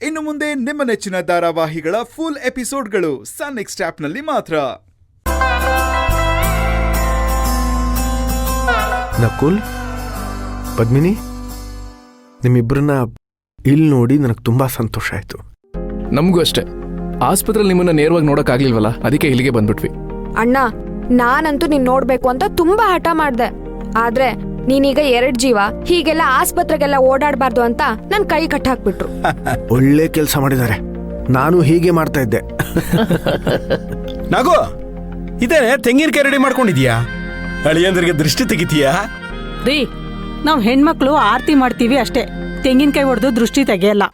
ಇನ್ನು ಮುಂದೆ ನಿಮ್ಮ ನೆಚ್ಚಿನ ಧಾರಾವಾಹಿಗಳ ಫುಲ್ ಎಪಿಸೋಡ್ಗಳು ಸನ್ ನೆಕ್ಸ್ಟ್ ಆಪ್ನಲ್ಲಿ ಮಾತ್ರ. ನಕುಲ್, ಪದ್ಮಿನಿ, ನಿಮ್ಮಿಬ್ಬರನ್ನ ಇಲ್ಲಿ ನೋಡಿ ನನಗೆ ತುಂಬಾ ಸಂತೋಷ ಆಯ್ತು. ನಮಗೂ ಅಷ್ಟೇ. ಆಸ್ಪತ್ರೆಯಲ್ಲಿ ನಿಮ್ಮನ್ನ ನೇರವಾಗಿ ನೋಡಕ್ಕಾಗ್ಲಿಲ್ವಲ್ಲ, ಅದಕ್ಕೆ ಇಲ್ಲಿಗೆ ಬಂದ್ಬಿಟ್ವಿ. ಅಣ್ಣ, ನಾನಂತೂ ನೀನ್ ನೋಡ್ಬೇಕು ಅಂತ ತುಂಬಾ ಹಠ ಮಾಡ್ದೆ. ಆದ್ರೆ ನೀನೀಗ 2 ಜೀವ ಹೀಗೆಲ್ಲ ಆಸ್ಪತ್ರೆಗೆಲ್ಲ ಓಡಾಡಬಾರ್ದು ಅಂತ ನನ್ ಕೈ ಕಟ್ಟಾಕ್ಬಿಟ್ರು. ಒಳ್ಳೆ ಕೆಲಸ ಮಾಡಿದ್ದಾರೆ. ನಾನು ಹೀಗೆ ಮಾಡ್ತಾ ಇದ್ದೆ. ನಾಗು, ಇದೇನೆ ತೆಂಗಿನಕಾಯಿ ರೆಡಿ ಮಾಡ್ಕೊಂಡಿದ್ಯಾ? ಅಳಿಯಂದ್ರಿಗೆ ದೃಷ್ಟಿ ತೆಗಿತೀಯಾ? ರೀ, ನಾವ್ ಹೆಣ್ಮಕ್ಳು ಆರತಿ ಮಾಡ್ತೀವಿ ಅಷ್ಟೇ, ತೆಂಗಿನಕಾಯಿ ಹೊಡೆದು ದೃಷ್ಟಿ ತೆಗೆಯಲ್ಲ.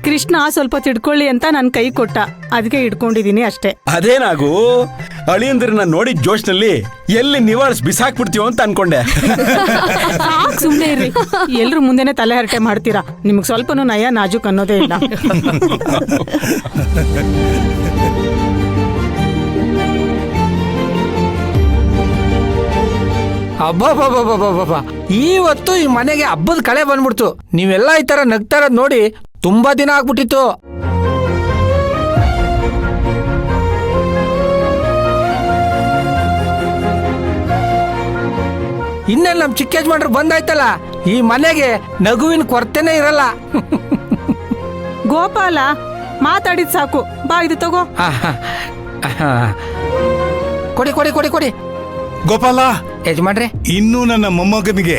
ಕೃಷ್ಣ ಸ್ವಲ್ಪ ತಿಡ್ಕೊಳ್ಳಿ ಅಂತ ನನ್ ಕೈ ಕೊಟ್ಟ, ಅದಕ್ಕೆ ಇಟ್ಕೊಂಡಿದೀನಿ ಅಷ್ಟೇ. ಅದೇನಾಗು, ಅಳಿಯಂದ್ರನ್ನ ನೋಡಿದ ಜೋಶ್ನಲ್ಲಿ ಎಲ್ಲಿ ನಿವಾಳಿಸ್ ಬಿಸಾಕ್ಬಿಡ್ತೀವೋ ಅಂತ ಅನ್ಕೊಂಡೆ. ಸುಮ್ನೆ ಇರ್ರಿ, ಎಲ್ರು ಮುಂದೆನೆ ತಲೆ ಹರಟೆ ಮಾಡ್ತೀರಾ. ನಿಮಗ್ ಸ್ವಲ್ಪನೂ ನಯ ನಾಜುಕ್ ಅನ್ನೋದೇ ಇಲ್ಲ. ಅಬ್ಬಬ್ಬಬ್ಬಬ್ಬಬ್ಬ, ಇವತ್ತು ಈ ಮನೆಗೆ ಹಬ್ಬದ ಕಳೆ ಬಂದ್ಬಿಡ್ತು. ನೀವೆಲ್ಲ ಈ ತರ ನಗ್ತಾರದ್ ನೋಡಿ ತುಂಬಾ ದಿನ ಆಗ್ಬಿಟ್ಟಿತ್ತು. ಇನ್ನೆಲ್ಲ ನಮ್ ಚಿಕ್ಕ ಯಜಮಾನ್ರು ಬಂದಾಯ್ತಲ್ಲ, ಈ ಮನೆಗೆ ನಗುವಿನ ಕೊರತೆನೇ ಇರಲ್ಲ. ಗೋಪಾಲ, ಮಾತಾಡಿದ್ ಸಾಕು, ಬಾ ಇದು ತಗೋ. ಕೊಡಿ ಕೊಡಿ ಕೊಡಿ ಕೊಡಿ. ಗೋಪಾಲ, ಯಜಮಾನ್ರೆ, ಇನ್ನು ನನ್ನ ಮೊಮ್ಮಗನಿಗೆ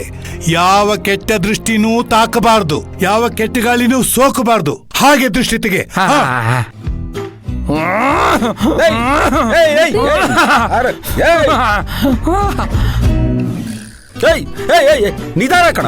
ಯಾವ ಕೆಟ್ಟ ದೃಷ್ಟಿನೂ ತಾಕಬಾರ್ದು, ಯಾವ ಕೆಟ್ಟ ಗಾಳಿನೂ ಸೋಕಬಾರ್ದು. ಹಾಗೆ ದೃಷ್ಟಿ ತೆಗೆ. ನಿಧಾನ ಕಣ.